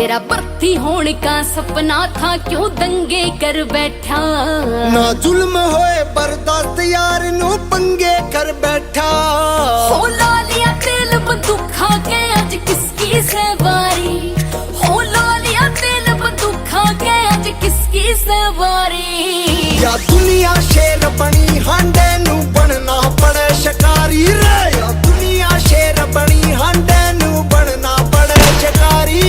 तेरा भर्ती होने का सपना था, क्यों दंगे कर बैठा। ना जुल्म होए बर्दाश्त यार नू पंगे कर बैठा। हो ला लिया तेल बंदूक खा के आज किसकी सवारी। हो ला लिया तेल बंदूक खा के आज किसकी सवारी। या दुनिया शेर बनी हांडे नू बनना पड़े शिकारी रे। या दुनिया शेर बनी हांडे नू बनना पड़े शिकारी।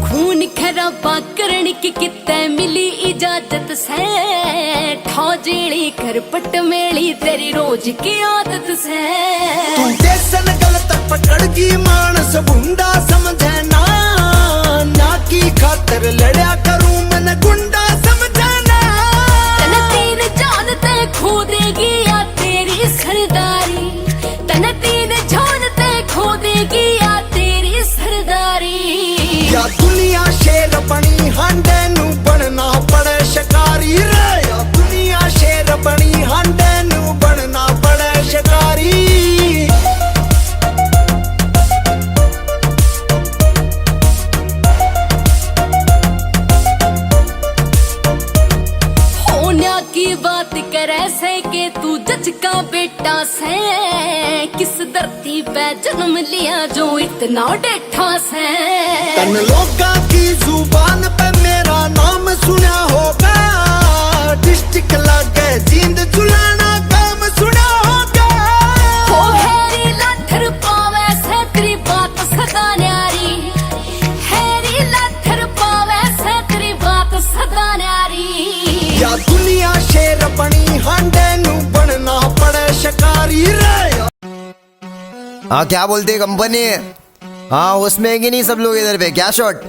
खून खराबा करने की कितने मिली इजाजत से। ठौजेड़ी कर पट मेली तेरी रोज की आदत से। तू देसन गलत पकड़ की मानस गुंडा समझे ना। ना की खातर लड़या करूं मैं गुंडा समझे ना। तने तीन जानते खो देगी या तेरी सरदारी। तने तीन जानते खो देगी या तेरी सरदारी। या दुनिया शेर बनी हांडे नू बनना पड़े शिकारी रे। या दुनिया शेर बनी हांडे नू बनना पड़े शिकारी। होने की बात करे से के तू जज का बेटा से। किस धरती पे जन्म लिया जो इतना डेठा से। तन लोगा की जुबान पे मेरा नाम सुना होगा। डिस्ट्रिक्ट लागे जींद चुलाना काम सुना होगा। हो हैरी लाठर पावे से तेरी बात सदा न्यारी। हैरी लाठर पावे से तेरी बात सदा न्यारी। या दुनिया शेर बनी हांडे नू बनना पड़े शिकारी रे। हाँ क्या बोलते कंपनी। हाँ उसमें है कि नहीं सब लोग इधर पे क्या शॉट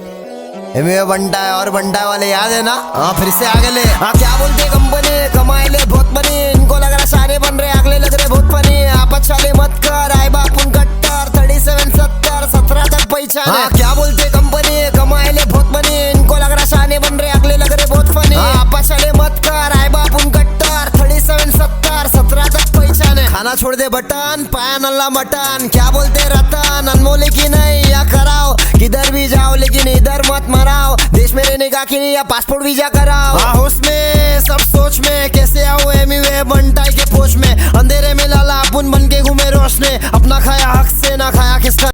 बंटा है और बंटा वाले याद है ना। हाँ फिर से आगे ले। हाँ क्या बोलते कंपनी कमाए ले बहुत बनी। इनको लग रहा सारे बन रहे अगले लग रहे बहुत फनी। आपस वाले मत कर आए बापुन कट्टर 37 70 17 तक पहचान। हाँ क्या बोलते कंपनी कमाए ले बहुत बनी। इनको लग रहा सारे बन रहे अगले लग रहे बहुत फनी। आपस वाले मत कर आए बापुन कट्टर 37 70 17 तक पहचान। खाना छोड़ दे बटन पाया नल्ला मटन। क्या बोलते रतन अनमोल की नहीं या कराओ किधर भी जाओ लेकिन इधर मत मराओ। देश में रहने का कि नहीं या पासपोर्ट वीजा कराओ। उसमें सब सोच में कैसे आओ एमीवे बंटाई के पोच में। अंधेरे में लाला अपन बन के घूमे रोशने। अपना खाया हक से ना खाया किसका।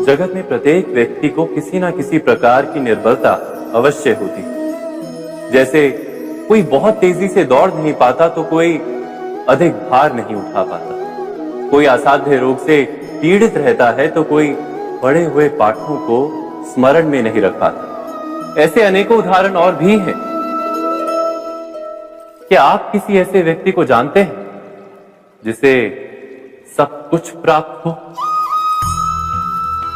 जगत में प्रत्येक व्यक्ति को किसी ना किसी प्रकार की निर्बलता अवश्य होती है। जैसे कोई बहुत तेजी से दौड़ नहीं पाता तो कोई अधिक भार नहीं उठा पाता, कोई असाध्य रोग से पीड़ित रहता है तो कोई पढ़े हुए पाठों को स्मरण में नहीं रख पाता। ऐसे अनेकों उदाहरण और भी हैं। क्या आप किसी ऐसे व्यक्ति को जानते हैं जिसे सब कुछ प्राप्त हो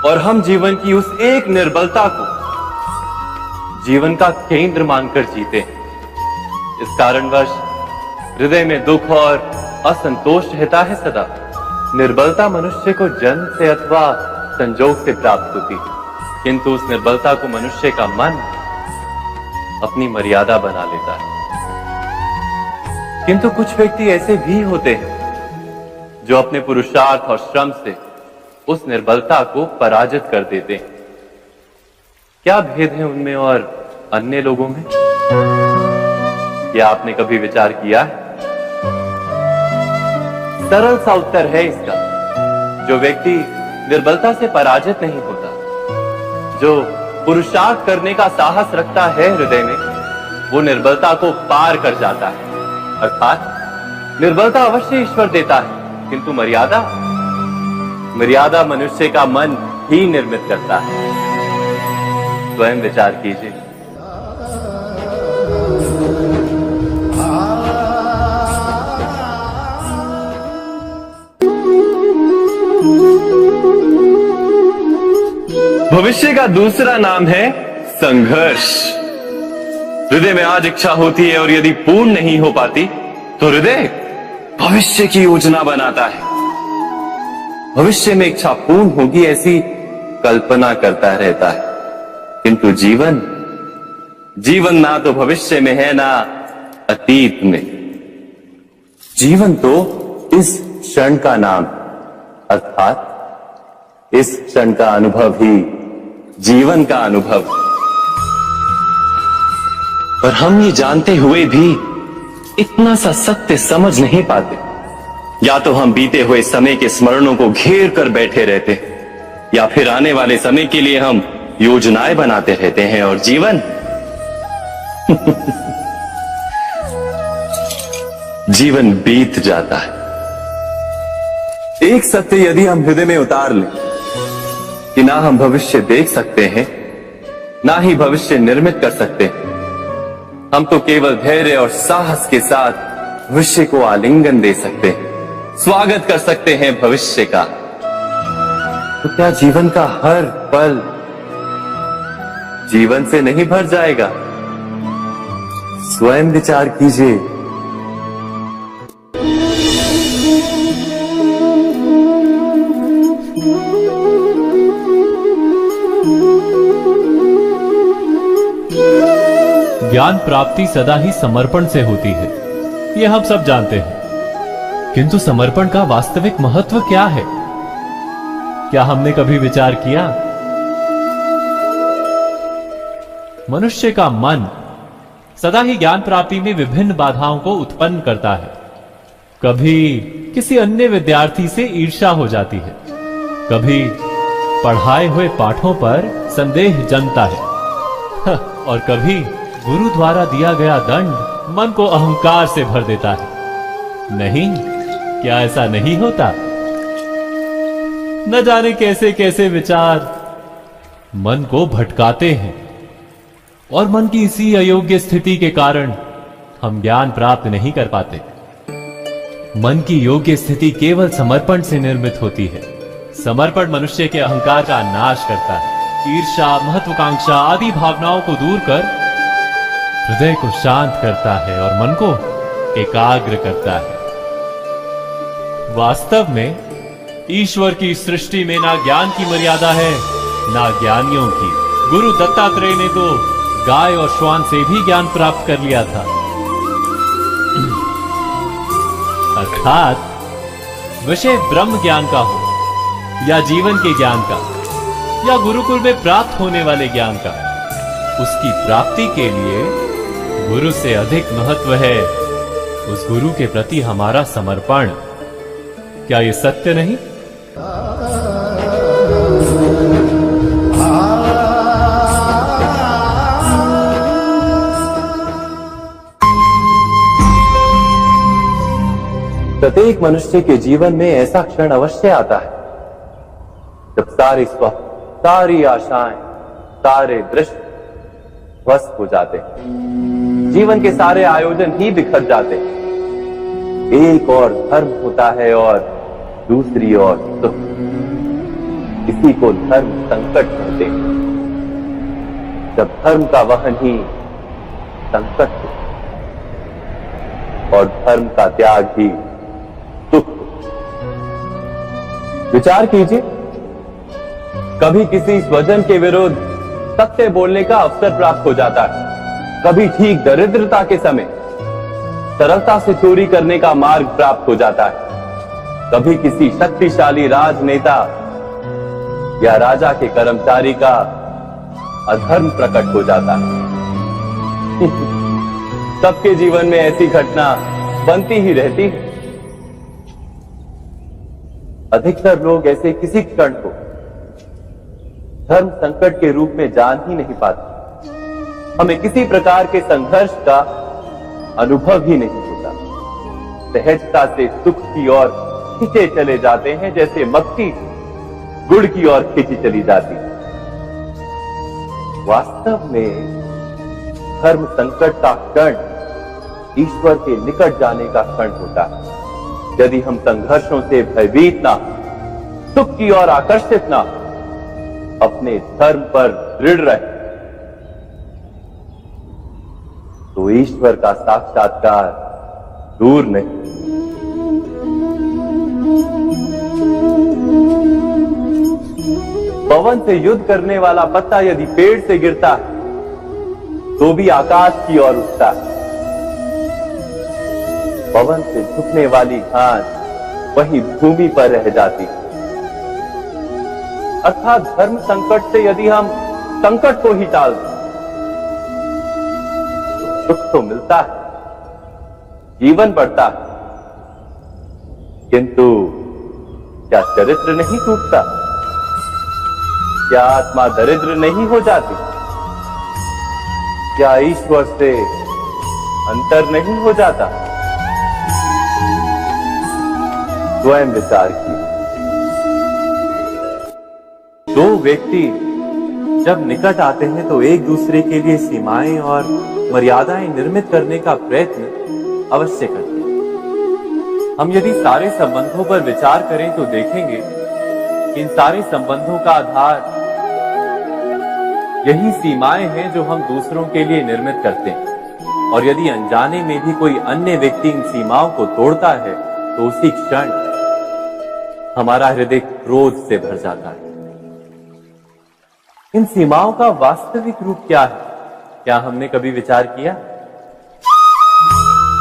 और हम जीवन की उस एक निर्बलता को जीवन का केंद्र मानकर जीते हैं? इस कारणवश हृदय में दुख और असंतोष रहता है सदा। निर्बलता मनुष्य को जन्म से अथवा संजोग से प्राप्त होती है, किंतु उस निर्बलता को मनुष्य का मन अपनी मर्यादा बना लेता है। किंतु कुछ व्यक्ति ऐसे भी होते हैं जो अपने पुरुषार्थ और श्रम से उस निर्बलता को पराजित कर देते हैं। क्या भेद है उनमें और अन्य लोगों में? क्या आपने कभी विचार किया है? सरल सा उत्तर है इसका। जो व्यक्ति निर्बलता से पराजित नहीं होता, जो पुरुषार्थ करने का साहस रखता है हृदय में, वो निर्बलता को पार कर जाता है। अर्थात निर्बलता अवश्य ईश्वर देता है, किंतु मर्यादा मनुष्य का मन ही निर्मित करता है। स्वयं विचार कीजिए। भविष्य का दूसरा नाम है संघर्ष। हृदय में आज इच्छा होती है और यदि पूर्ण नहीं हो पाती तो हृदय भविष्य की योजना बनाता है। भविष्य में इच्छा पूर्ण होगी ऐसी कल्पना करता रहता है, किंतु जीवन ना तो भविष्य में है ना अतीत में। जीवन तो इस क्षण का नाम, अर्थात इस क्षण का अनुभव ही जीवन का अनुभव। पर हम ये जानते हुए भी इतना सा सत्य समझ नहीं पाते। या तो हम बीते हुए समय के स्मरणों को घेर कर बैठे रहते, या फिर आने वाले समय के लिए हम योजनाएं बनाते रहते हैं और जीवन जीवन बीत जाता है। एक सत्य यदि हम हृदय में उतार लें कि ना हम भविष्य देख सकते हैं, ना ही भविष्य निर्मित कर सकते हैं, हम तो केवल धैर्य और साहस के साथ भविष्य को आलिंगन दे सकते हैं, स्वागत कर सकते हैं भविष्य का। तो क्या जीवन का हर पल जीवन से नहीं भर जाएगा? स्वयं विचार कीजिए। ज्ञान प्राप्ति सदा ही समर्पण से होती है, यह हम सब जानते हैं। किंतु समर्पण का वास्तविक महत्व क्या है? क्या हमने कभी विचार किया? मनुष्य का मन सदा ही ज्ञान प्राप्ति में विभिन्न बाधाओं को उत्पन्न करता है। कभी किसी अन्य विद्यार्थी से ईर्ष्या हो जाती है, कभी पढ़ाए हुए पाठों पर संदेह जमता है और कभी गुरु द्वारा दिया गया दंड मन को अहंकार से भर देता है। नहीं, क्या ऐसा नहीं होता? न जाने कैसे कैसे विचार मन को भटकाते हैं और मन की इसी अयोग्य स्थिति के कारण हम ज्ञान प्राप्त नहीं कर पाते। मन की योग्य स्थिति केवल समर्पण से निर्मित होती है। समर्पण मनुष्य के अहंकार का नाश करता है, ईर्ष्या, महत्वाकांक्षा आदि भावनाओं को दूर कर हृदय को शांत करता है और मन को एकाग्र करता है। वास्तव में ईश्वर की सृष्टि में ना ज्ञान की मर्यादा है ना ज्ञानियों की। गुरु दत्तात्रेय ने तो गाय और श्वान से भी ज्ञान प्राप्त कर लिया था। अर्थात विषय ब्रह्म ज्ञान का हो या जीवन के ज्ञान का या गुरुकुल में प्राप्त होने वाले ज्ञान का, उसकी प्राप्ति के लिए गुरु से अधिक महत्व है उस गुरु के प्रति हमारा समर्पण। क्या ये सत्य नहीं? प्रत्येक मनुष्य के जीवन में ऐसा क्षण अवश्य आता है जब सारे स्वप्न, सारी आशाएं, सारे दृश्य ध्वस्त हो जाते हैं। जीवन के सारे आयोजन ही बिखर जाते हैं। एक और धर्म होता है और दूसरी ओर सुख। इसी को धर्म संकट कहते हैं। जब धर्म का वहन ही संकट हो और धर्म का त्याग ही सुख हो। विचार कीजिए, कभी किसी स्वजन के विरुद्ध सत्य बोलने का अवसर प्राप्त हो जाता है, कभी ठीक दरिद्रता के समय सरलता से चोरी करने का मार्ग प्राप्त हो जाता है, कभी किसी शक्तिशाली राजनेता या राजा के कर्मचारी का अधर्म प्रकट हो जाता है। सबके जीवन में ऐसी घटना बनती ही रहती है। अधिकतर लोग ऐसे किसी क्षण को धर्म संकट के रूप में जान ही नहीं पाते। हमें किसी प्रकार के संघर्ष का अनुभव ही नहीं होता। सहजता से सुख की ओर खींचे चले जाते हैं, जैसे मक्खी गुड़ की ओर खींची चली जाती है। वास्तव में धर्म संकट का क्षण ईश्वर के निकट जाने का क्षण होता है। यदि हम संघर्षों से भयभीत ना, सुख की ओर आकर्षित ना, अपने धर्म पर दृढ़ रहे, तो ईश्वर का साक्षात्कार दूर नहीं। पवन से युद्ध करने वाला पत्ता यदि पेड़ से गिरता है तो भी आकाश की ओर उठता है। पवन से झुकने वाली घास वही भूमि पर रह जाती है। अर्थात धर्म संकट से यदि हम संकट को ही टाल दें तो सुख तो मिलता है, जीवन बढ़ता है, किंतु क्या चरित्र नहीं टूटता? क्या आत्मा दरिद्र नहीं हो जाती? क्या ईश्वर से अंतर नहीं हो जाता? स्वयं विचार किए। दो व्यक्ति जब निकट आते हैं तो एक दूसरे के लिए सीमाएं और मर्यादाएं निर्मित करने का प्रयत्न अवश्य करते हैं। हम यदि सारे संबंधों पर विचार करें तो देखेंगे कि इन सारे संबंधों का आधार यही सीमाएं हैं जो हम दूसरों के लिए निर्मित करते हैं। और यदि अनजाने में भी कोई अन्य व्यक्ति इन सीमाओं को तोड़ता है तो उसी क्षण हमारा हृदय क्रोध से भर जाता है। इन सीमाओं का वास्तविक रूप क्या है? क्या हमने कभी विचार किया?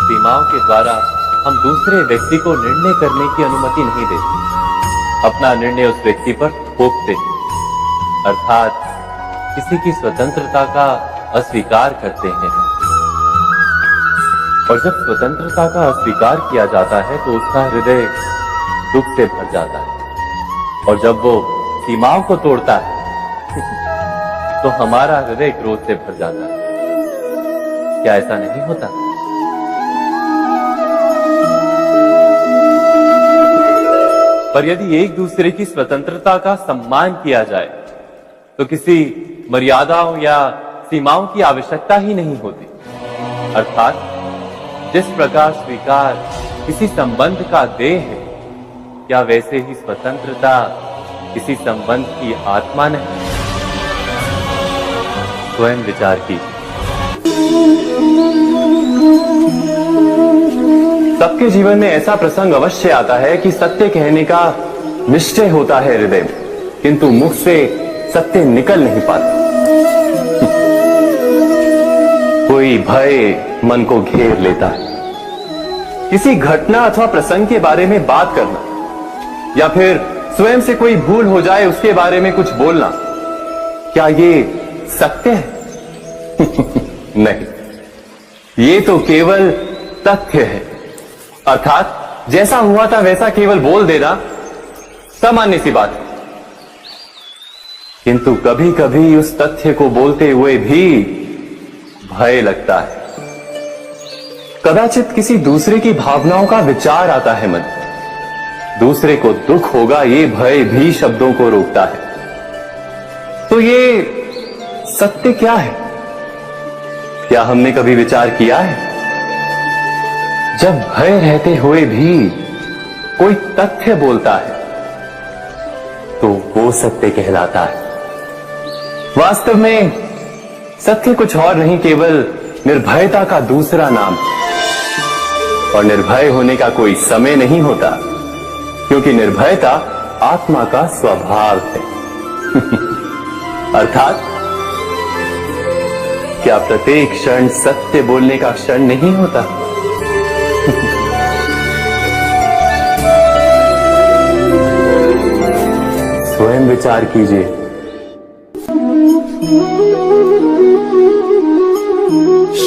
सीमाओं के द्वारा हम दूसरे व्यक्ति को निर्णय करने की अनुमति नहीं देते। अपना निर्णय उस व्यक्ति पर थोपते हैं, अर्थात किसी की स्वतंत्रता का अस्वीकार करते हैं। और जब स्वतंत्रता का अस्वीकार किया जाता है तो उसका हृदय दुख से भर जाता है। और जब वो सीमाओं को तोड़ता है तो हमारा हृदय क्रोध से भर जाता है। क्या ऐसा नहीं होता? पर यदि एक दूसरे की स्वतंत्रता का सम्मान किया जाए तो किसी मर्यादाओं या सीमाओं की आवश्यकता ही नहीं होती। अर्थात जिस प्रकार स्वीकार किसी संबंध का देह है, क्या वैसे ही स्वतंत्रता किसी संबंध की आत्मा नहीं? स्वयं विचार कीजिए। सबके जीवन में ऐसा प्रसंग अवश्य आता है कि सत्य कहने का निश्चय होता है हृदय में, किंतु मुख से सत्य निकल नहीं पाता। कोई भय मन को घेर लेता है। किसी घटना अथवा प्रसंग के बारे में बात करना या फिर स्वयं से कोई भूल हो जाए उसके बारे में कुछ बोलना, क्या ये सत्य है? नहीं, ये तो केवल तथ्य है। अर्थात जैसा हुआ था वैसा केवल बोल देना सामान्य सी बात है। किंतु कभी कभी उस तथ्य को बोलते हुए भी भय लगता है। कदाचित किसी दूसरे की भावनाओं का विचार आता है मन, दूसरे को दुख होगा ये भय भी शब्दों को रोकता है। तो ये सत्य क्या है? क्या हमने कभी विचार किया है? जब भय रहते हुए भी कोई तथ्य बोलता है तो वो सत्य कहलाता है। वास्तव में सत्य कुछ और नहीं, केवल निर्भयता का दूसरा नाम है। और निर्भय होने का कोई समय नहीं होता, क्योंकि निर्भयता आत्मा का स्वभाव है। अर्थात क्या प्रत्येक क्षण सत्य बोलने का क्षण नहीं होता? स्वयं विचार कीजिए।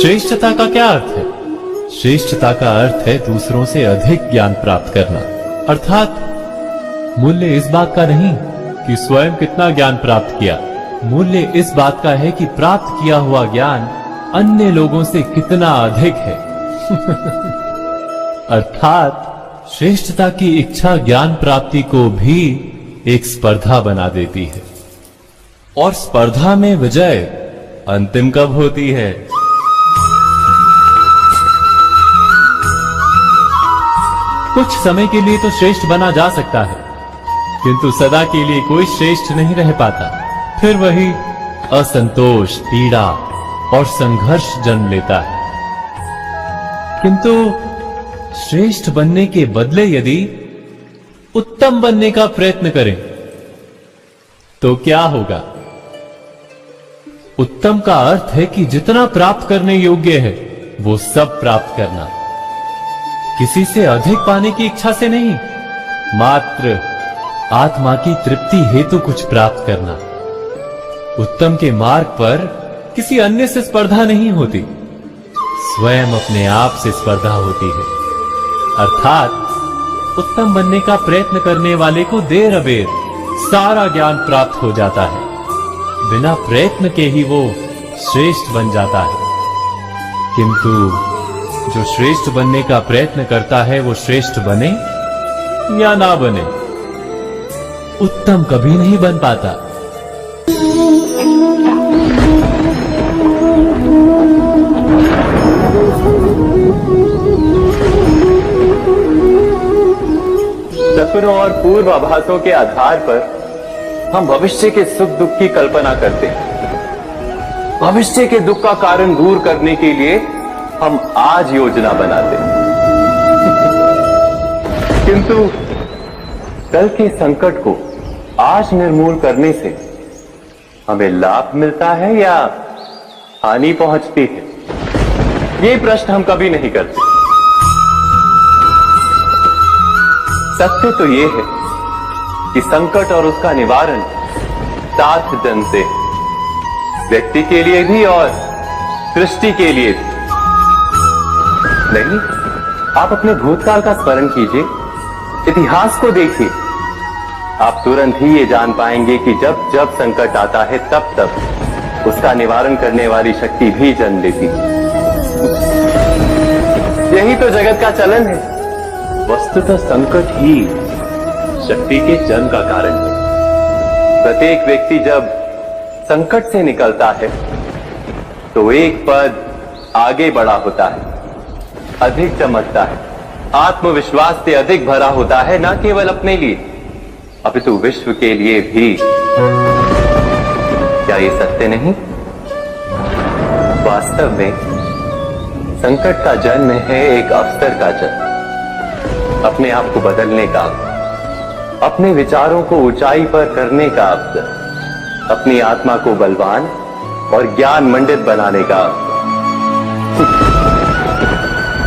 श्रेष्ठता का क्या अर्थ है? श्रेष्ठता का अर्थ है दूसरों से अधिक ज्ञान प्राप्त करना। अर्थात मूल्य इस बात का नहीं कि स्वयं कितना ज्ञान प्राप्त किया, मूल्य इस बात का है कि प्राप्त किया हुआ ज्ञान अन्य लोगों से कितना अधिक है। अर्थात श्रेष्ठता की इच्छा ज्ञान प्राप्ति को भी एक स्पर्धा बना देती है। और स्पर्धा में विजय अंतिम कब होती है? कुछ समय के लिए तो श्रेष्ठ बना जा सकता है, किंतु सदा के लिए कोई श्रेष्ठ नहीं रह पाता। फिर वही असंतोष, पीड़ा और संघर्ष जन्म लेता है। किंतु श्रेष्ठ बनने के बदले यदि उत्तम बनने का प्रयत्न करें तो क्या होगा? उत्तम का अर्थ है कि जितना प्राप्त करने योग्य है वो सब प्राप्त करना, किसी से अधिक पाने की इच्छा से नहीं, मात्र आत्मा की तृप्ति हेतु कुछ प्राप्त करना। उत्तम के मार्ग पर किसी अन्य से स्पर्धा नहीं होती, स्वयं अपने आप से स्पर्धा होती है। अर्थात उत्तम बनने का प्रयत्न करने वाले को देर अबेर सारा ज्ञान प्राप्त हो जाता है, बिना प्रयत्न के ही वो श्रेष्ठ बन जाता है। किंतु जो श्रेष्ठ बनने का प्रयत्न करता है वो श्रेष्ठ बने या ना बने, उत्तम कभी नहीं बन पाता। सपनों और पूर्वाभासों के आधार पर हम भविष्य के सुख दुख की कल्पना करते हैं। भविष्य के दुख का कारण दूर करने के लिए हम आज योजना बनाते हैं। किंतु कल के संकट को आज निर्मूल करने से हमें लाभ मिलता है या हानि पहुंचती है? ये प्रश्न हम कभी नहीं करते। सत्य तो ये है कि संकट और उसका निवारण साथ जन से, व्यक्ति के लिए भी और सृष्टि के लिए भी। नहीं, आप अपने भूतकाल का स्मरण कीजिए, इतिहास को देखिए, आप तुरंत ही ये जान पाएंगे कि जब जब संकट आता है तब तब उसका निवारण करने वाली शक्ति भी जन्म लेती है। यही तो जगत का चलन है। वस्तुतः संकट ही शक्ति के जन्म का कारण है। प्रत्येक व्यक्ति जब संकट से निकलता है तो एक पद आगे बढ़ा होता है, अधिक चमकता है, आत्मविश्वास से अधिक भरा होता है, न केवल अपने लिए अपितु विश्व के लिए भी। क्या ये सत्य नहीं? वास्तव में संकट का जन्म है एक अवसर का जन्म, अपने आप को बदलने का, अपने विचारों को ऊंचाई पर करने का अवसर, अपनी आत्मा को बलवान और ज्ञान मंडित बनाने का अवसर।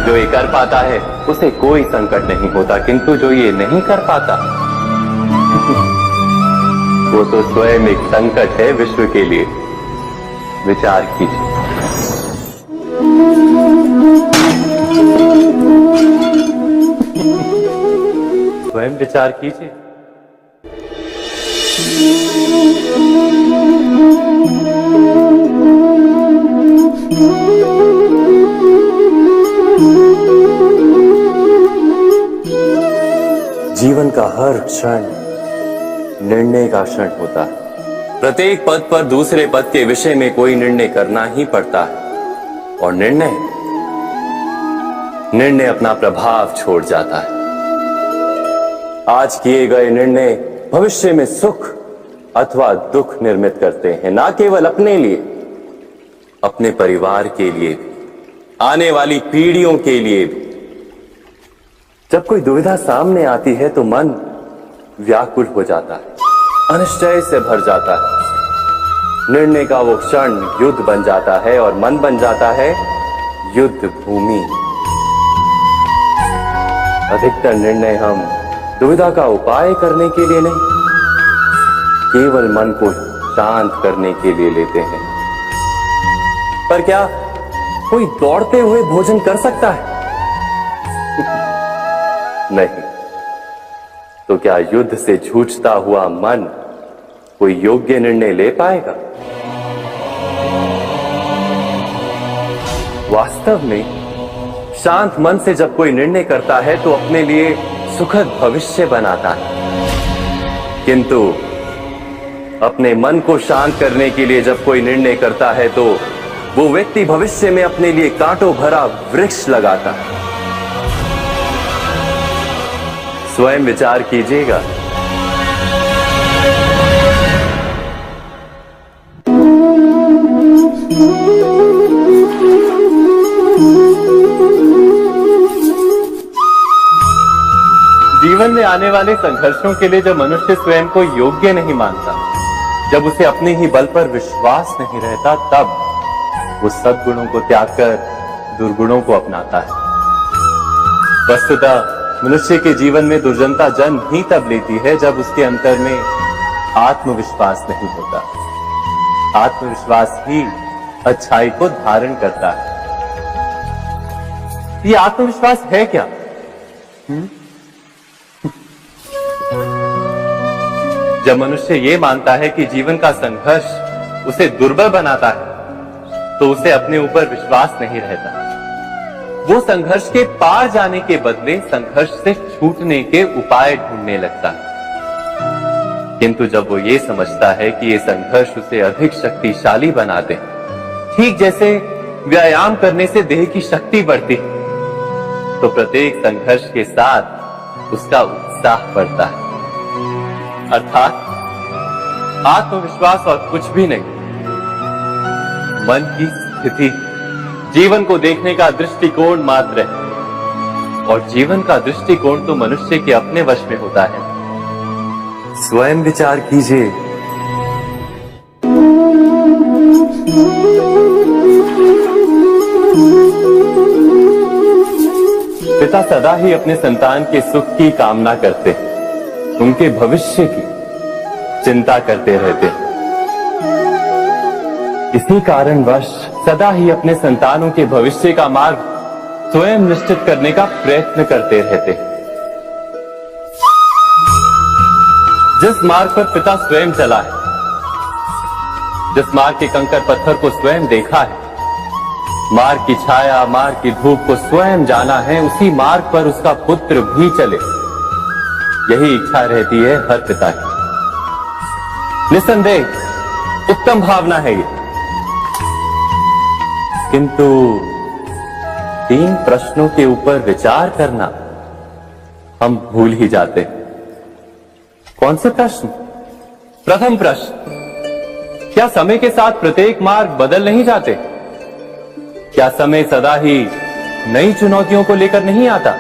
जो ये कर पाता है उसे कोई संकट नहीं होता, किंतु जो ये नहीं कर पाता वो तो स्वयं एक संकट है विश्व के लिए। विचार कीजिए। स्वयं विचार कीजिए। जीवन का हर क्षण निर्णय का क्षण होता है। प्रत्येक पद पर दूसरे पद के विषय में कोई निर्णय करना ही पड़ता है और निर्णय अपना प्रभाव छोड़ जाता है। आज किए गए निर्णय भविष्य में सुख अथवा दुख निर्मित करते हैं, ना केवल अपने लिए, अपने परिवार के लिए भी, आने वाली पीढ़ियों के लिए भी। जब कोई दुविधा सामने आती है तो मन व्याकुल हो जाता है, अनिश्चय से भर जाता है। निर्णय का वो क्षण युद्ध बन जाता है और मन बन जाता है युद्ध भूमि। अधिकतर निर्णय हम दुविधा का उपाय करने के लिए नहीं, केवल मन को शांत करने के लिए लेते हैं। पर क्या कोई दौड़ते हुए भोजन कर सकता है? नहीं। तो क्या युद्ध से जूझता हुआ मन कोई योग्य निर्णय ले पाएगा? वास्तव में शांत मन से जब कोई निर्णय करता है तो अपने लिए सुखद भविष्य बनाता है, किंतु अपने मन को शांत करने के लिए जब कोई निर्णय करता है तो वो व्यक्ति भविष्य में अपने लिए कांटों भरा वृक्ष लगाता है। स्वयं विचार कीजिएगा। जीवन में आने वाले संघर्षों के लिए जब मनुष्य स्वयं को योग्य नहीं मानता, जब उसे अपने ही बल पर विश्वास नहीं रहता, तब वो सद्गुणों को त्याग कर दुर्गुणों को अपनाता है। वस्तुतः मनुष्य के जीवन में दुर्जनता जन्म ही तब लेती है जब उसके अंतर में आत्मविश्वास नहीं होता। आत्मविश्वास ही अच्छाई को धारण करता है। ये आत्मविश्वास है क्या? जब मनुष्य ये मानता है कि जीवन का संघर्ष उसे दुर्बल बनाता है, तो उसे अपने ऊपर विश्वास नहीं रहता। वो संघर्ष के पार जाने के बदले संघर्ष से छूटने के उपाय ढूंढने लगता है। किंतु जब वो ये समझता है कि ये संघर्ष उसे अधिक शक्तिशाली बनाते, ठीक जैसे व्यायाम करने से देह की शक्ति बढ़ती है, तो प्रत्येक संघर्ष के साथ उसका उत्साह बढ़ता है। अर्थात आत्मविश्वास और कुछ भी नहीं, मन की स्थिति जीवन को देखने का दृष्टिकोण मात्र है, और जीवन का दृष्टिकोण तो मनुष्य के अपने वश में होता है। स्वयं विचार कीजिए। पिता सदा ही अपने संतान के सुख की कामना करते हैं, उनके भविष्य की चिंता करते रहते हैं। इसी कारणवश सदा ही अपने संतानों के भविष्य का मार्ग स्वयं निश्चित करने का प्रयत्न करते रहते हैं। जिस मार्ग पर पिता स्वयं चला है, जिस मार्ग के कंकर पत्थर को स्वयं देखा है, मार्ग की छाया, मार्ग की धूप को स्वयं जाना है, उसी मार्ग पर उसका पुत्र भी चले, यही इच्छा रहती है हर पिता की। निसंदेह उत्तम भावना है ये, किंतु 3 प्रश्नों के ऊपर विचार करना हम भूल ही जाते हैं। कौन से प्रश्न? प्रथम प्रश्न, क्या समय के साथ प्रत्येक मार्ग बदल नहीं जाते? क्या समय सदा ही नई चुनौतियों को लेकर नहीं आता?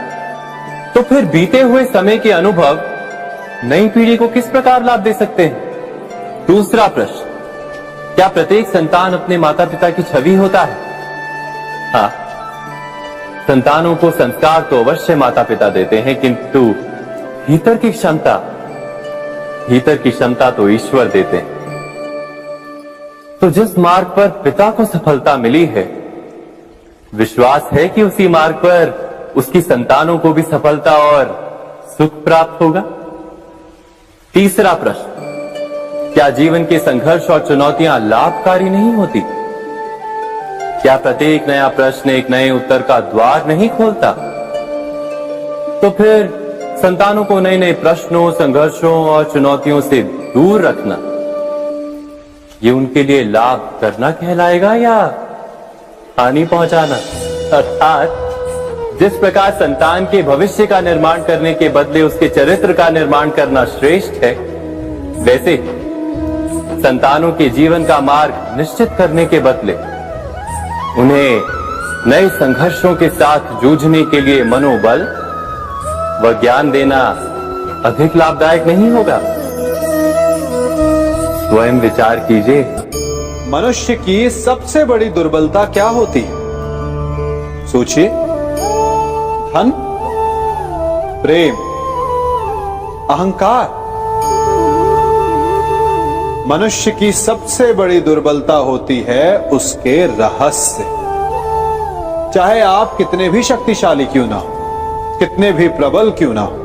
तो फिर बीते हुए समय के अनुभव नई पीढ़ी को किस प्रकार लाभ दे सकते हैं? दूसरा प्रश्न, क्या प्रत्येक संतान अपने माता पिता की छवि होता है? हाँ, संतानों को संस्कार तो अवश्य माता पिता देते हैं, किंतु भीतर की क्षमता तो ईश्वर देते हैं। तो जिस मार्ग पर पिता को सफलता मिली है, विश्वास है कि उसी मार्ग पर उसकी संतानों को भी सफलता और सुख प्राप्त होगा। तीसरा प्रश्न, क्या जीवन के संघर्ष और चुनौतियां लाभकारी नहीं होती? क्या प्रत्येक नया प्रश्न एक नए उत्तर का द्वार नहीं खोलता? तो फिर संतानों को नए नए प्रश्नों, संघर्षों और चुनौतियों से दूर रखना, ये उनके लिए लाभ करना कहलाएगा या हानि पहुंचाना? अर्थात जिस प्रकार संतान के भविष्य का निर्माण करने के बदले उसके चरित्र का निर्माण करना श्रेष्ठ है, वैसे संतानों के जीवन का मार्ग निश्चित करने के बदले उन्हें नए संघर्षों के साथ जूझने के लिए मनोबल व ज्ञान देना अधिक लाभदायक नहीं होगा? स्वयं विचार कीजिए। मनुष्य की सबसे बड़ी दुर्बलता क्या होती है? सोचिए। धन, प्रेम, अहंकार। मनुष्य की सबसे बड़ी दुर्बलता होती है उसके रहस्य। चाहे आप कितने भी शक्तिशाली क्यों ना हो, कितने भी प्रबल क्यों ना हो,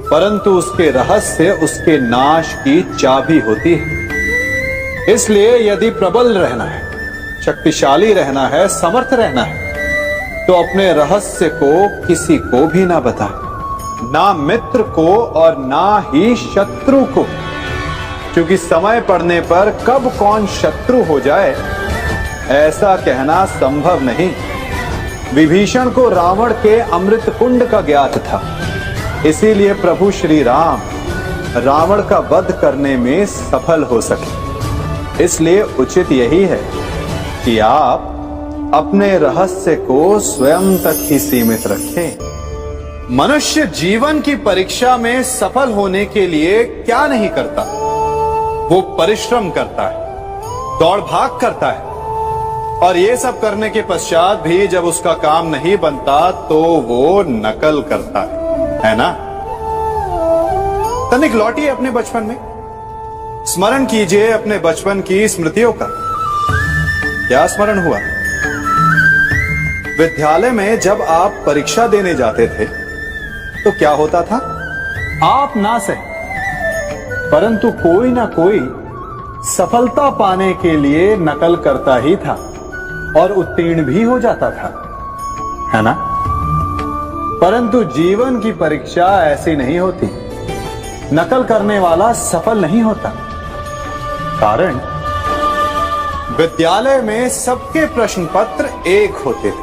परंतु उसके रहस्य उसके नाश की चाबी होती है। इसलिए यदि प्रबल रहना है, शक्तिशाली रहना है, समर्थ रहना है, तो अपने रहस्य को किसी को भी ना बताएं, ना मित्र को और ना ही शत्रु को, क्योंकि समय पड़ने पर कब कौन शत्रु हो जाए ऐसा कहना संभव नहीं। विभीषण को रावण के अमृत कुंड का ज्ञात था, इसीलिए प्रभु श्री राम रावण का वध करने में सफल हो सके। इसलिए उचित यही है कि आप अपने रहस्य को स्वयं तक ही सीमित रखें। मनुष्य जीवन की परीक्षा में सफल होने के लिए क्या नहीं करता? वो परिश्रम करता है, दौड़ भाग करता है, और ये सब करने के पश्चात भी जब उसका काम नहीं बनता तो वो नकल करता है ना? तनिक लौटिए अपने बचपन में, स्मरण कीजिए अपने बचपन की स्मृतियों का। क्या स्मरण हुआ? विद्यालय में जब आप परीक्षा देने जाते थे तो क्या होता था? आप ना सही, परंतु कोई ना कोई सफलता पाने के लिए नकल करता ही था और उत्तीर्ण भी हो जाता था, है ना? परंतु जीवन की परीक्षा ऐसी नहीं होती। नकल करने वाला सफल नहीं होता। कारण विद्यालय में सबके प्रश्न पत्र एक होते थे,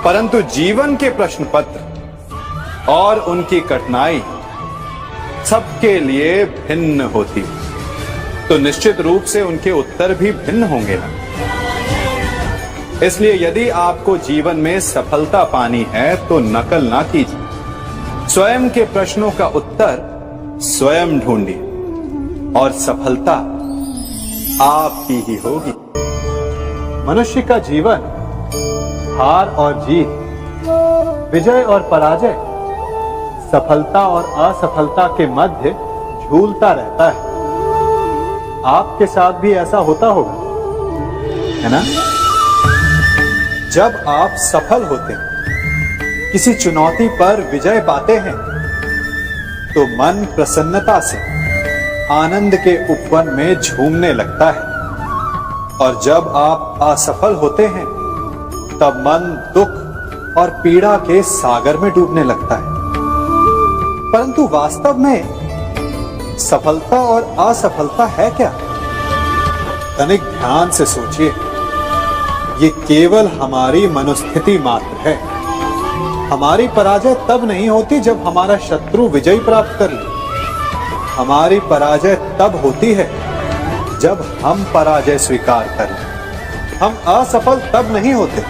परंतु जीवन के प्रश्न पत्र और उनकी कठिनाई सबके लिए भिन्न होती, तो निश्चित रूप से उनके उत्तर भी भिन्न होंगे ना। इसलिए यदि आपको जीवन में सफलता पानी है तो नकल ना कीजिए, स्वयं के प्रश्नों का उत्तर स्वयं ढूंढिए और सफलता आपकी ही होगी। मनुष्य का जीवन हार और जीत, विजय और पराजय, सफलता और असफलता के मध्य झूलता रहता है। आपके साथ भी ऐसा होता होगा, है ना? जब आप सफल होते हैं, किसी चुनौती पर विजय पाते हैं, तो मन प्रसन्नता से आनंद के उपवन में झूमने लगता है, और जब आप असफल होते हैं तब मन दुख और पीड़ा के सागर में डूबने लगता है। परंतु वास्तव में सफलता और असफलता है क्या? तनिक ध्यान से सोचिए। ये केवल हमारी मनोस्थिति मात्र है। हमारी पराजय तब नहीं होती जब हमारा शत्रु विजय प्राप्त कर ले। हमारी पराजय तब होती है जब हम पराजय स्वीकार कर लें। हम असफल तब नहीं होते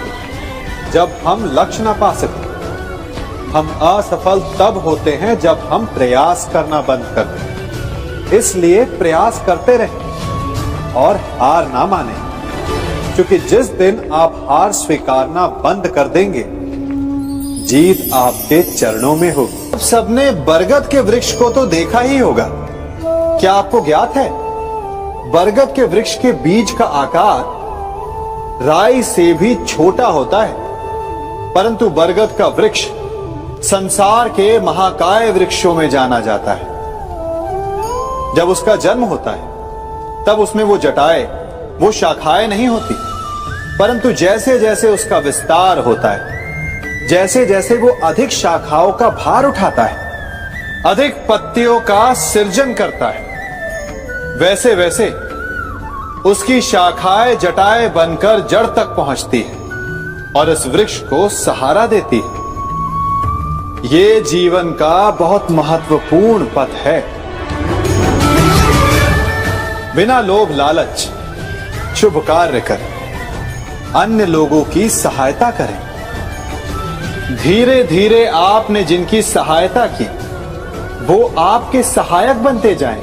जब हम लक्ष्य ना पा सके। हम असफल तब होते हैं जब हम प्रयास करना बंद कर दें। इसलिए प्रयास करते रहें और हार ना माने, क्योंकि जिस दिन आप हार स्वीकारना बंद कर देंगे, जीत आपके चरणों में होगी। अब सबने बरगद के वृक्ष को तो देखा ही होगा। क्या आपको ज्ञात है, बरगद के वृक्ष के बीज का आकार राई से भी छोटा होता है, परंतु बरगद का वृक्ष संसार के महाकाय वृक्षों में जाना जाता है। जब उसका जन्म होता है तब उसमें वो जटाएं, वो शाखाएं नहीं होती, परंतु जैसे जैसे उसका विस्तार होता है, जैसे जैसे वो अधिक शाखाओं का भार उठाता है, अधिक पत्तियों का सृजन करता है, वैसे वैसे उसकी शाखाएं जटाएं बनकर जड़ तक पहुंचती है और इस वृक्ष को सहारा देती है। ये जीवन का बहुत महत्वपूर्ण पथ है। बिना लोभ लालच शुभ कार्य करें, अन्य लोगों की सहायता करें। धीरे धीरे आपने जिनकी सहायता की वो आपके सहायक बनते जाएं,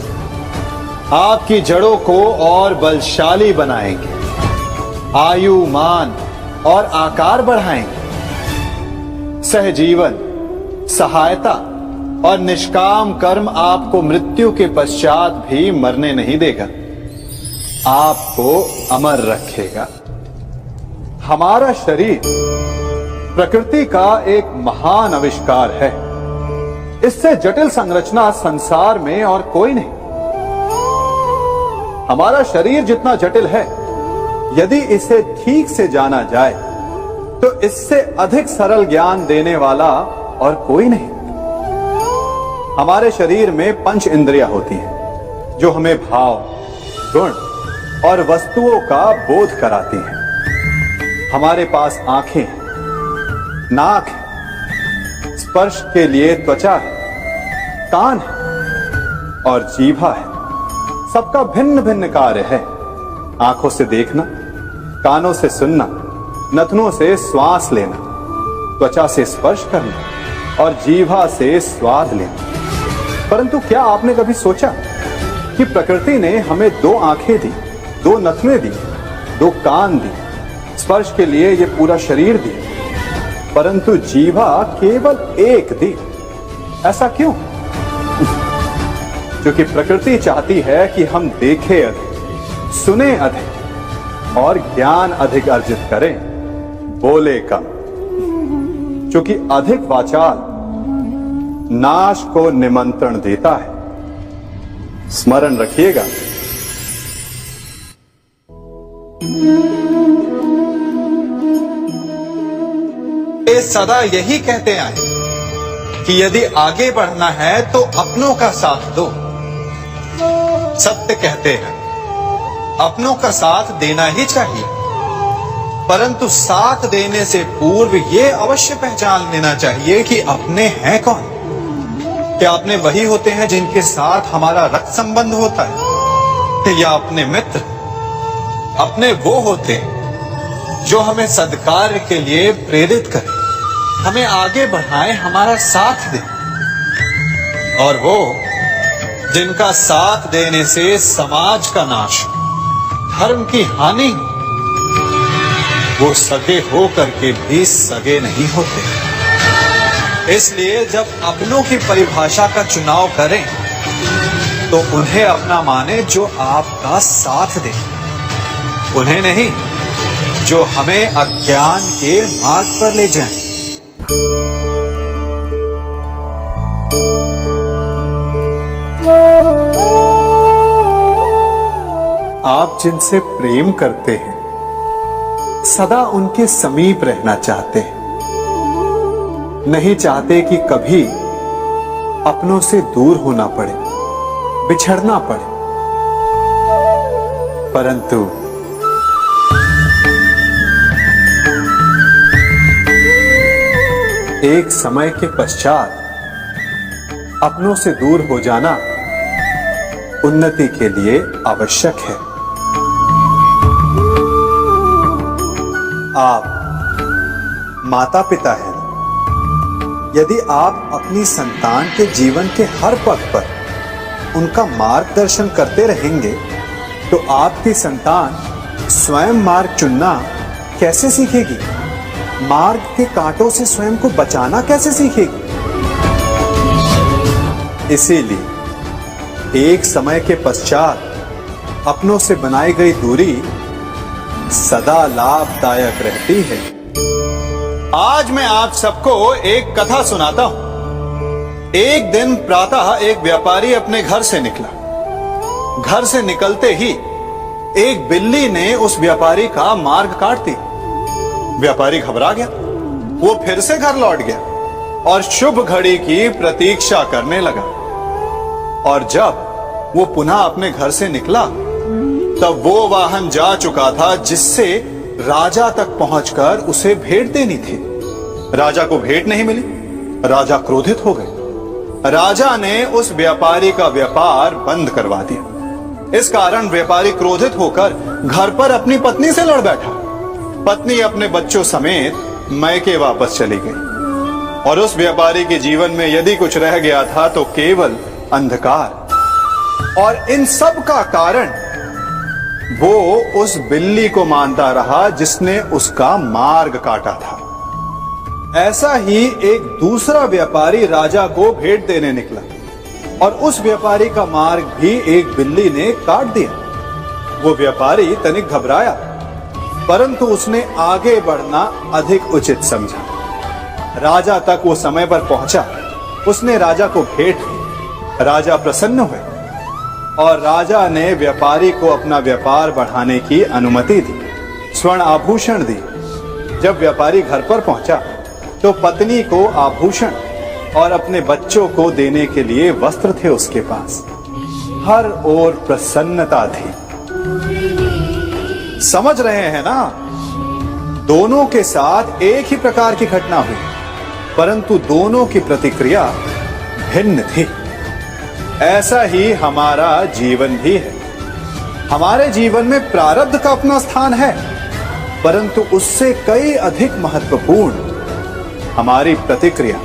आपकी जड़ों को और बलशाली बनाएंगे, आयु मान और आकार बढ़ाएंगे। सहजीवन, सहायता और निष्काम कर्म आपको मृत्यु के पश्चात भी मरने नहीं देगा, आपको अमर रखेगा। हमारा शरीर प्रकृति का एक महान आविष्कार है। इससे जटिल संरचना संसार में और कोई नहीं। हमारा शरीर जितना जटिल है, यदि इसे ठीक से जाना जाए तो इससे अधिक सरल ज्ञान देने वाला और कोई नहीं। हमारे शरीर में पंच इंद्रियां होती हैं जो हमें भाव, गुण और वस्तुओं का बोध कराती हैं। हमारे पास आंखें हैं, नाक है, स्पर्श के लिए त्वचा है, कान है और जीभा है। सबका भिन्न भिन्न कार्य है। आंखों से देखना, कानों से सुनना, नथनों से श्वास लेना, त्वचा से स्पर्श करना और जीभा से स्वाद लेना। परंतु क्या आपने कभी सोचा कि प्रकृति ने हमें 2 आंखें दी, 2 नथने दी, 2 कान दी, स्पर्श के लिए ये पूरा शरीर दिया, परंतु जीभा केवल 1 दी? ऐसा क्यों? क्योंकि प्रकृति चाहती है कि हम देखें अधिक, सुने अधिक और ज्ञान अधिक अर्जित करें, बोले कम। क्योंकि अधिक वाचाल नाश को निमंत्रण देता है। स्मरण रखिएगा। ये सदा यही कहते आए कि यदि आगे बढ़ना है तो अपनों का साथ दो। सत्य कहते हैं, अपनों का साथ देना ही चाहिए, परंतु साथ देने से पूर्व ये अवश्य पहचान लेना चाहिए कि अपने हैं कौन। क्या अपने वही होते हैं जिनके साथ हमारा रक्त संबंध होता है, या अपने मित्र? अपने वो होते हैं जो हमें सद्कार्य के लिए प्रेरित करें, हमें आगे बढ़ाएं, हमारा साथ दें। और वो जिनका साथ देने से समाज का नाश, धर्म की हानि, वो सगे हो करके भी सगे नहीं होते। इसलिए जब अपनों की परिभाषा का चुनाव करें तो उन्हें अपना माने जो आपका साथ दे, उन्हें नहीं जो हमें अज्ञान के मार्ग पर ले जाएं। आप जिनसे प्रेम करते हैं सदा उनके समीप रहना चाहते हैं, नहीं चाहते कि कभी अपनों से दूर होना पड़े, बिछड़ना पड़े। परंतु एक समय के पश्चात अपनों से दूर हो जाना उन्नति के लिए आवश्यक है। आप माता पिता हैं। यदि आप अपनी संतान के जीवन के हर पग पर उनका मार्गदर्शन करते रहेंगे तो आपकी संतान स्वयं मार्ग चुनना कैसे सीखेगी? मार्ग के कांटों से स्वयं को बचाना कैसे सीखेगी? इसीलिए एक समय के पश्चात अपनों से बनाई गई दूरी सदा लाभदायक रहती है। आज मैं आप सबको एक कथा सुनाता हूं। एक दिन प्रातः एक व्यापारी अपने घर से निकला। घर से निकलते ही एक बिल्ली ने उस व्यापारी का मार्ग काट दिया। व्यापारी घबरा गया, वो फिर से घर लौट गया और शुभ घड़ी की प्रतीक्षा करने लगा। और जब वो पुनः अपने घर से निकला तब वो वाहन जा चुका था जिससे राजा तक पहुंचकर उसे भेंट देनी थी। राजा को भेंट नहीं मिली। राजा क्रोधित हो गए। राजा ने उस व्यापारी का व्यापार बंद करवा दिया। इस कारण व्यापारी क्रोधित होकर घर पर अपनी पत्नी से लड़ बैठा। पत्नी अपने बच्चों समेत मैके वापस चली गई और उस व्यापारी के जीवन में यदि कुछ रह गया था तो केवल अंधकार। और इन सब का कारण वो उस बिल्ली को मानता रहा जिसने उसका मार्ग काटा था। ऐसा ही एक दूसरा व्यापारी राजा को भेंट देने निकला और उस व्यापारी का मार्ग भी एक बिल्ली ने काट दिया। वो व्यापारी तनिक घबराया, परंतु उसने आगे बढ़ना अधिक उचित समझा। राजा तक वो समय पर पहुंचा। उसने राजा को भेंट दी। राजा प्रसन्न हुए और राजा ने व्यापारी को अपना व्यापार बढ़ाने की अनुमति दी, स्वर्ण आभूषण दी। जब व्यापारी घर पर पहुंचा तो पत्नी को आभूषण और अपने बच्चों को देने के लिए वस्त्र थे उसके पास। हर ओर प्रसन्नता थी। समझ रहे हैं ना? दोनों के साथ एक ही प्रकार की घटना हुई, परंतु दोनों की प्रतिक्रिया भिन्न थी। ऐसा ही हमारा जीवन भी है। हमारे जीवन में प्रारब्ध का अपना स्थान है, परंतु उससे कई अधिक महत्वपूर्ण हमारी प्रतिक्रिया,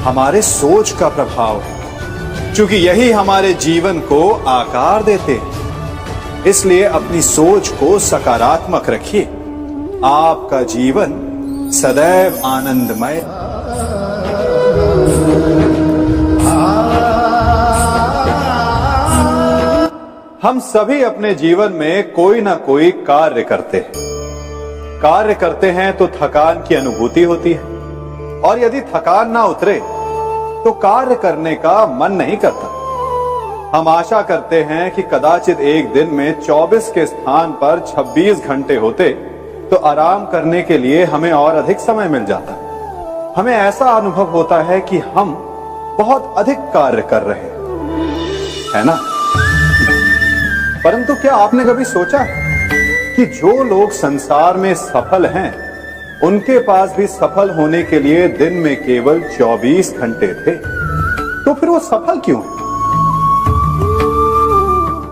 हमारे सोच का प्रभाव है, क्योंकि यही हमारे जीवन को आकार देते हैं। इसलिए अपनी सोच को सकारात्मक रखिए। आपका जीवन सदैव आनंदमय। हम सभी अपने जीवन में कोई ना कोई कार्य करते हैं। कार्य करते हैं तो थकान की अनुभूति होती है और यदि थकान ना उतरे तो कार्य करने का मन नहीं करता। हम आशा करते हैं कि कदाचित एक दिन में 24 के स्थान पर 26 घंटे होते तो आराम करने के लिए हमें और अधिक समय मिल जाता। हमें ऐसा अनुभव होता है कि हम बहुत अधिक कार्य कर रहे हैं, है ना? परंतु क्या आपने कभी सोचा कि जो लोग संसार में सफल हैं उनके पास भी सफल होने के लिए दिन में केवल 24 घंटे थे? तो फिर वो सफल क्यों है?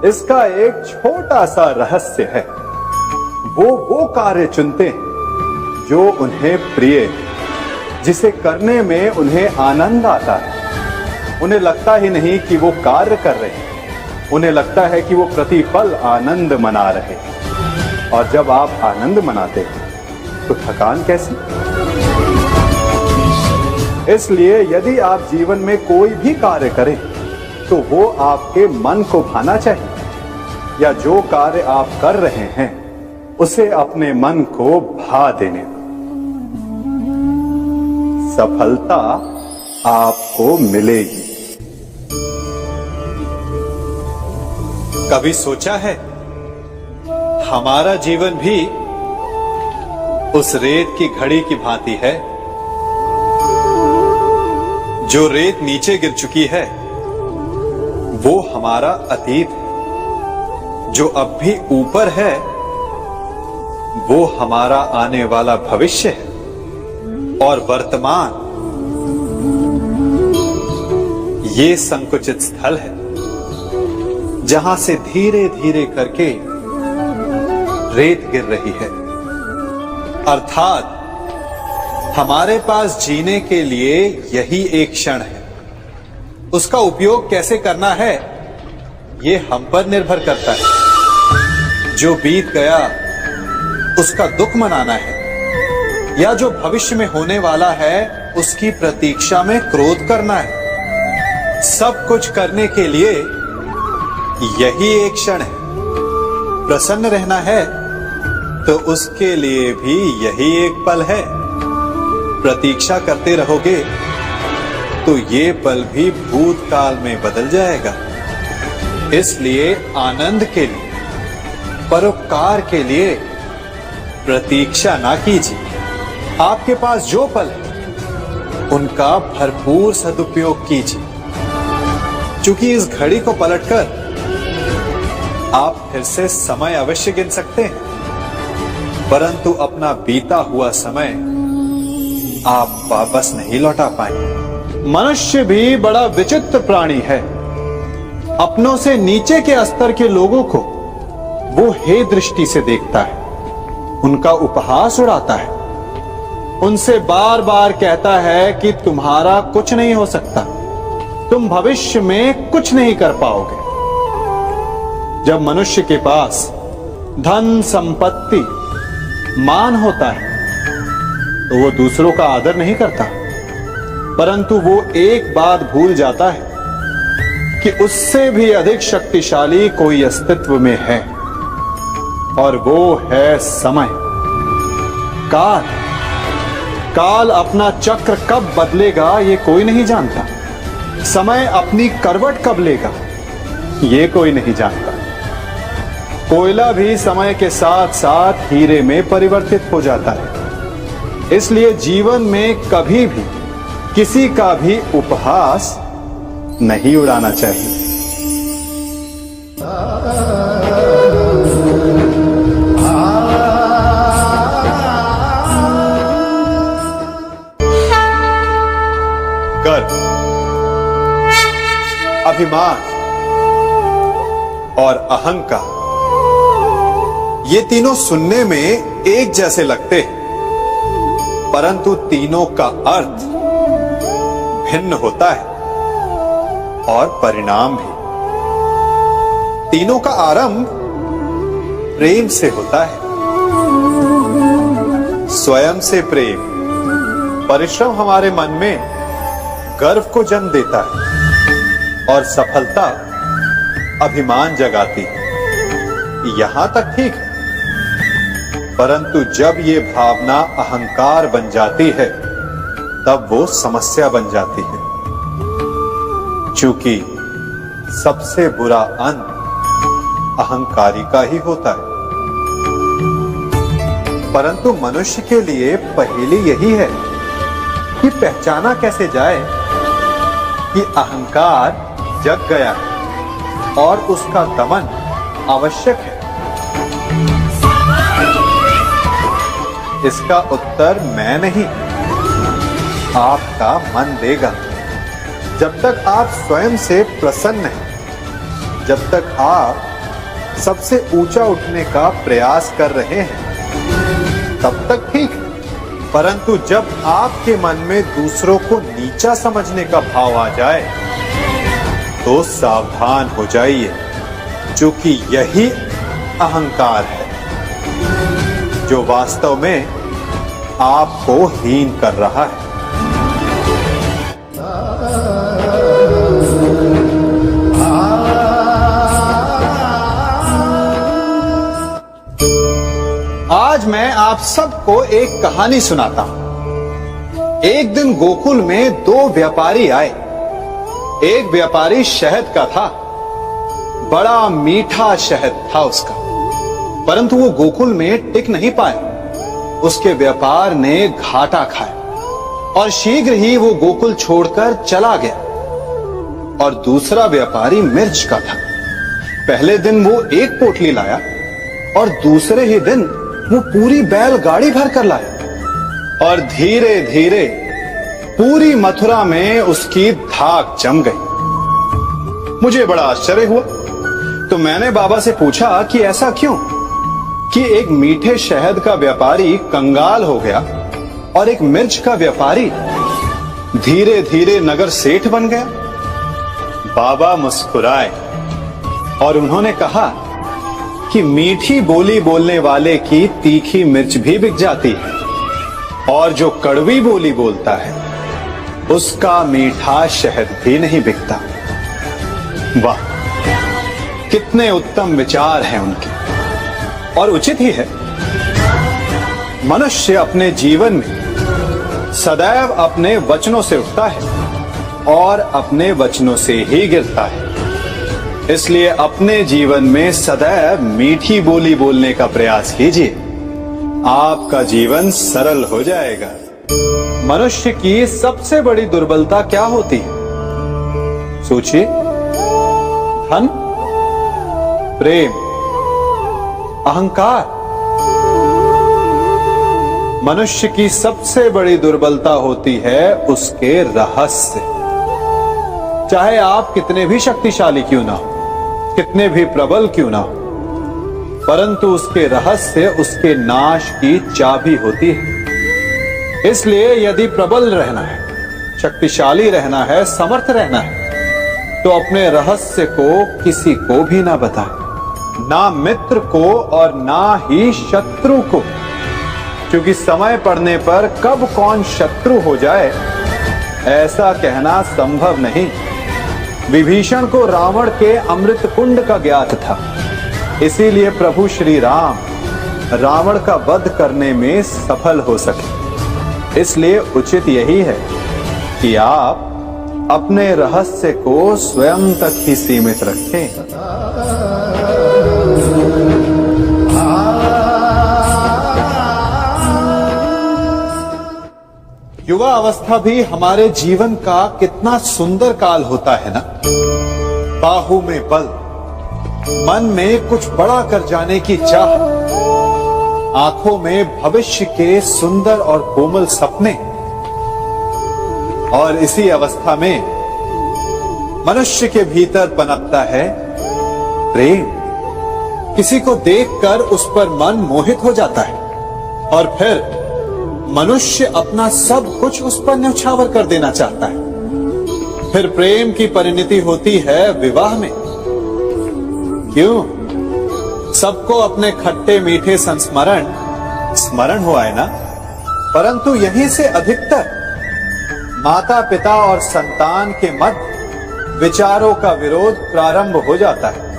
इसका एक छोटा सा रहस्य है। वो कार्य चुनते हैं जो उन्हें प्रिय है, जिसे करने में उन्हें आनंद आता है। उन्हें लगता ही नहीं कि वो कार्य कर रहे हैं, उन्हें लगता है कि वो प्रतिपल आनंद मना रहे हैं। और जब आप आनंद मनाते हैं तो थकान कैसी? इसलिए यदि आप जीवन में कोई भी कार्य करें तो वो आपके मन को भाना चाहिए, या जो कार्य आप कर रहे हैं उसे अपने मन को भा देने दो। सफलता आपको मिलेगी। कभी सोचा है हमारा जीवन भी उस रेत की घड़ी की भांति है? जो रेत नीचे गिर चुकी है वो हमारा अतीत है, जो अब भी ऊपर है वो हमारा आने वाला भविष्य है, और वर्तमान ये संकुचित स्थल है जहां से धीरे धीरे करके रेत गिर रही है। अर्थात हमारे पास जीने के लिए यही एक क्षण है। उसका उपयोग कैसे करना है ये हम पर निर्भर करता है। जो बीत गया उसका दुख मनाना है, या जो भविष्य में होने वाला है उसकी प्रतीक्षा में क्रोध करना है। सब कुछ करने के लिए यही एक क्षण है। प्रसन्न रहना है तो उसके लिए भी यही एक पल है। प्रतीक्षा करते रहोगे तो ये पल भी भूतकाल में बदल जाएगा। इसलिए आनंद के लिए, परोपकार के लिए प्रतीक्षा ना कीजिए, आपके पास जो पल है उनका भरपूर सदुपयोग कीजिए, क्योंकि इस घड़ी को पलटकर आप फिर से समय अवश्य गिन सकते हैं, परंतु अपना बीता हुआ समय आप वापस नहीं लौटा पाएंगे। मनुष्य भी बड़ा विचित्र प्राणी है। अपनों से नीचे के स्तर के लोगों को वो हे दृष्टि से देखता है, उनका उपहास उड़ाता है, उनसे बार बार कहता है कि तुम्हारा कुछ नहीं हो सकता, तुम भविष्य में कुछ नहीं कर पाओगे। जब मनुष्य के पास धन, संपत्ति, मान होता है तो वो दूसरों का आदर नहीं करता, परंतु वो एक बात भूल जाता है कि उससे भी अधिक शक्तिशाली कोई अस्तित्व में है, और वो है समय। काल अपना चक्र कब बदलेगा ये कोई नहीं जानता। समय अपनी करवट कब लेगा ये कोई नहीं जानता। कोयला भी समय के साथ साथ हीरे में परिवर्तित हो जाता है। इसलिए जीवन में कभी भी किसी का भी उपहास नहीं उड़ाना चाहिए। गर्व, अभिमान और अहंकार, ये तीनों सुनने में एक जैसे लगते हैं, परंतु तीनों का अर्थ भिन्न होता है और परिणाम भी। तीनों का आरंभ प्रेम से होता है। स्वयं से प्रेम, परिश्रम हमारे मन में गर्व को जन्म देता है और सफलता अभिमान जगाती है। यहां तक ठीक है, परंतु जब ये भावना अहंकार बन जाती है तब वो समस्या बन जाती है, क्योंकि सबसे बुरा अंत अहंकारी का ही होता है। परंतु मनुष्य के लिए पहेली यही है कि पहचाना कैसे जाए कि अहंकार जग गया है और उसका दमन आवश्यक है। इसका उत्तर मैं नहीं, आपका मन देगा। जब तक आप स्वयं से प्रसन्न हैं, जब तक आप सबसे ऊंचा उठने का प्रयास कर रहे हैं, तब तक ठीक है। परंतु जब आपके मन में दूसरों को नीचा समझने का भाव आ जाए तो सावधान हो जाइए, क्योंकि यही अहंकार है जो वास्तव में आपको हीन कर रहा है। आज मैं आप सबको एक कहानी सुनाता हूं। एक दिन गोकुल में दो व्यापारी आए। एक व्यापारी शहद का था, बड़ा मीठा शहद था उसका, परंतु वो गोकुल में टिक नहीं पाया। उसके व्यापार ने घाटा खाया और शीघ्र ही वो गोकुल छोड़कर चला गया। और दूसरा व्यापारी मिर्च का था। पहले दिन वो एक पोटली लाया और दूसरे ही दिन वो पूरी बैलगाड़ी भर कर लाया, और धीरे धीरे पूरी मथुरा में उसकी धाक जम गई। मुझे बड़ा आश्चर्य हुआ, तो मैंने बाबा से पूछा कि ऐसा क्यों कि एक मीठे शहद का व्यापारी कंगाल हो गया और एक मिर्च का व्यापारी धीरे धीरे नगर सेठ बन गया। बाबा मुस्कुराए और उन्होंने कहा कि मीठी बोली बोलने वाले की तीखी मिर्च भी बिक जाती है, और जो कड़वी बोली बोलता है उसका मीठा शहद भी नहीं बिकता। वाह, कितने उत्तम विचार हैं उनके, और उचित ही है। मनुष्य अपने जीवन में सदैव अपने वचनों से उठता है और अपने वचनों से ही गिरता है। इसलिए अपने जीवन में सदैव मीठी बोली बोलने का प्रयास कीजिए, आपका जीवन सरल हो जाएगा। मनुष्य की सबसे बड़ी दुर्बलता क्या होती है? सोचिए। धन, प्रेम, अहंकार। मनुष्य की सबसे बड़ी दुर्बलता होती है उसके रहस्य। चाहे आप कितने भी शक्तिशाली क्यों ना हो, कितने भी प्रबल क्यों ना हो, परंतु उसके रहस्य उसके नाश की चाबी होती है। इसलिए यदि प्रबल रहना है, शक्तिशाली रहना है, समर्थ रहना है, तो अपने रहस्य को किसी को भी ना बताए, ना मित्र को और ना ही शत्रु को, क्योंकि समय पड़ने पर कब कौन शत्रु हो जाए ऐसा कहना संभव नहीं। विभीषण को रावण के अमृत कुंड का ज्ञात था, इसीलिए प्रभु श्री राम रावण का वध करने में सफल हो सके। इसलिए उचित यही है कि आप अपने रहस्य को स्वयं तक ही सीमित रखें। युवा अवस्था भी हमारे जीवन का कितना सुंदर काल होता है ना। बाहु में बल, मन में कुछ बड़ा कर जाने की चाह, आंखों में भविष्य के सुंदर और कोमल सपने। और इसी अवस्था में मनुष्य के भीतर पनपता है प्रेम। किसी को देखकर उस पर मन मोहित हो जाता है और फिर मनुष्य अपना सब कुछ उस पर न्यौछावर कर देना चाहता है। फिर प्रेम की परिणति होती है विवाह में। क्यों? सबको अपने खट्टे मीठे संस्मरण स्मरण हुआ है ना। परंतु यहीं से अधिकतर माता पिता और संतान के मध्य विचारों का विरोध प्रारंभ हो जाता है।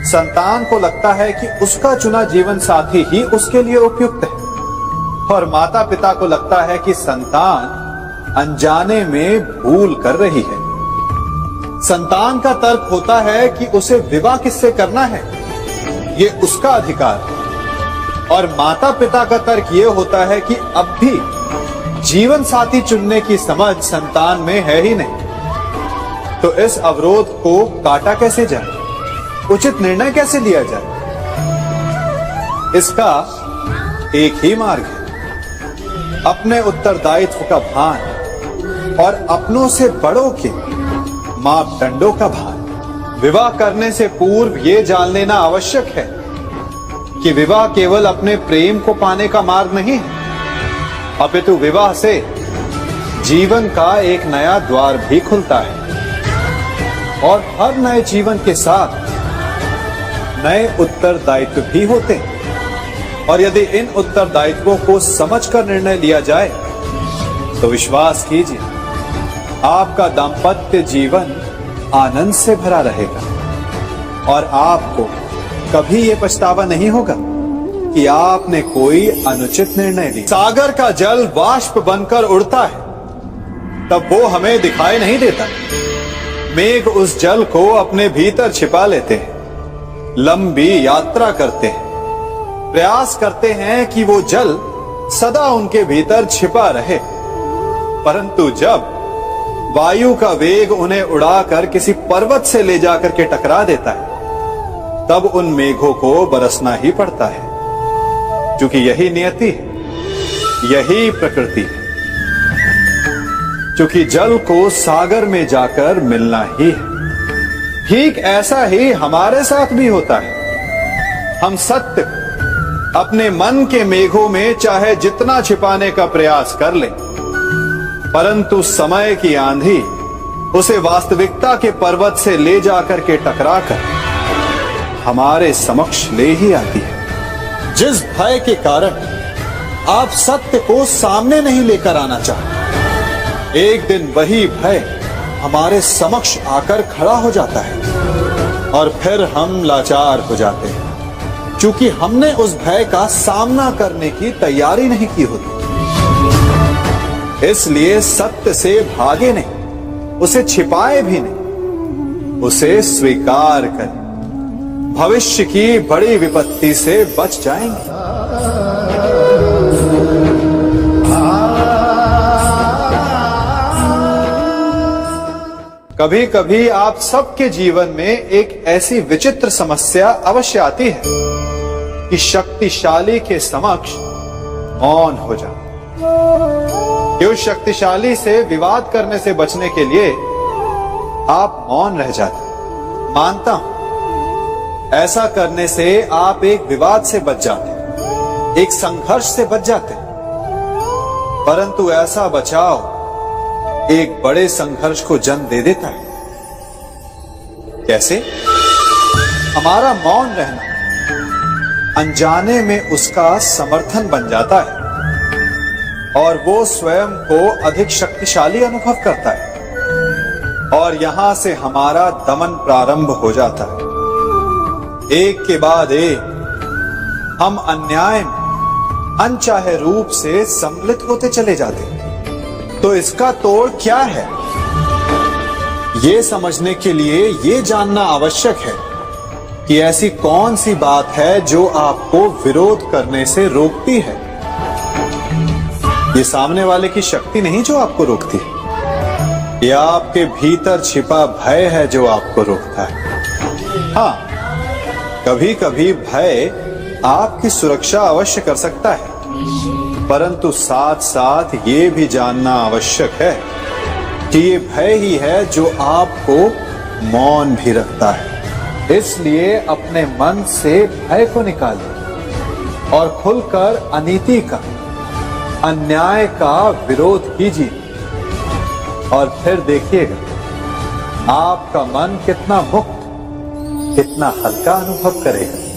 संतान को लगता है कि उसका चुना जीवन साथी ही उसके लिए उपयुक्त है, और माता पिता को लगता है कि संतान अनजाने में भूल कर रही है। संतान का तर्क होता है कि उसे विवाह किससे करना है, ये उसका अधिकार है, और माता पिता का तर्क ये होता है कि अब भी जीवन साथी चुनने की समझ संतान में है ही नहीं। तो इस अवरोध को काटा कैसे जाए, उचित निर्णय कैसे लिया जाए? इसका एक ही मार्ग है, अपने उत्तरदायित्व का भान और अपनों से बड़ों के मापदंडों का भान। विवाह करने से पूर्व ये जान लेना आवश्यक है कि विवाह केवल अपने प्रेम को पाने का मार्ग नहीं है, अपितु विवाह से जीवन का एक नया द्वार भी खुलता है। और हर नए जीवन के साथ नए उत्तरदायित्व भी होते हैं, और यदि इन उत्तरदायित्वों को समझकर निर्णय लिया जाए तो विश्वास कीजिए आपका दाम्पत्य जीवन आनंद से भरा रहेगा और आपको कभी ये पछतावा नहीं होगा कि आपने कोई अनुचित निर्णय लिया। सागर का जल वाष्प बनकर उड़ता है, तब वो हमें दिखाई नहीं देता। मेघ उस जल को अपने भीतर छिपा लेते हैं, लंबी यात्रा करते हैं, प्रयास करते हैं कि वो जल सदा उनके भीतर छिपा रहे। परंतु जब वायु का वेग उन्हें उड़ाकर किसी पर्वत से ले जाकर के टकरा देता है, तब उन मेघों को बरसना ही पड़ता है, क्योंकि यही नियति है, यही प्रकृति है। क्योंकि जल को सागर में जाकर मिलना ही है। ठीक ऐसा ही हमारे साथ भी होता है। हम सत्य अपने मन के मेघों में चाहे जितना छिपाने का प्रयास कर ले, परंतु समय की आंधी उसे वास्तविकता के पर्वत से ले जाकर के टकराकर हमारे समक्ष ले ही आती है। जिस भय के कारण आप सत्य को सामने नहीं लेकर आना चाहते, एक दिन वही भय हमारे समक्ष आकर खड़ा हो जाता है और फिर हम लाचार हो जाते हैं, क्योंकि हमने उस भय का सामना करने की तैयारी नहीं की होती। इसलिए सत्य से भागे नहीं, उसे छिपाए भी नहीं, उसे स्वीकार करें। भविष्य की बड़ी विपत्ति से बच जाएंगे। कभी कभी आप सबके जीवन में एक ऐसी विचित्र समस्या अवश्य आती है कि शक्तिशाली के समक्ष मौन हो जाए। कि उस शक्तिशाली से विवाद करने से बचने के लिए आप मौन रह जाते। मानता हूं ऐसा करने से आप एक विवाद से बच जाते, एक संघर्ष से बच जाते, परंतु ऐसा बचाव एक बड़े संघर्ष को जन्म दे देता है। कैसे? हमारा मौन रहना अनजाने में उसका समर्थन बन जाता है और वो स्वयं को अधिक शक्तिशाली अनुभव करता है और यहां से हमारा दमन प्रारंभ हो जाता है। एक के बाद एक हम अन्याय में अनचाहे रूप से सम्मिलित होते चले जाते हैं। तो इसका तोड़ क्या है? ये समझने के लिए ये जानना आवश्यक है कि ऐसी कौन सी बात है जो आपको विरोध करने से रोकती है। ये सामने वाले की शक्ति नहीं जो आपको रोकती है, यह आपके भीतर छिपा भय है जो आपको रोकता है। हाँ, कभी कभी भय आपकी सुरक्षा अवश्य कर सकता है, परंतु साथ साथ ये भी जानना आवश्यक है कि ये भय ही है जो आपको मौन भी रखता है। इसलिए अपने मन से भय को निकालिए और खुलकर अनीति का, अन्याय का विरोध कीजिए और फिर देखिएगा आपका मन कितना मुक्त, कितना हल्का अनुभव करेगा।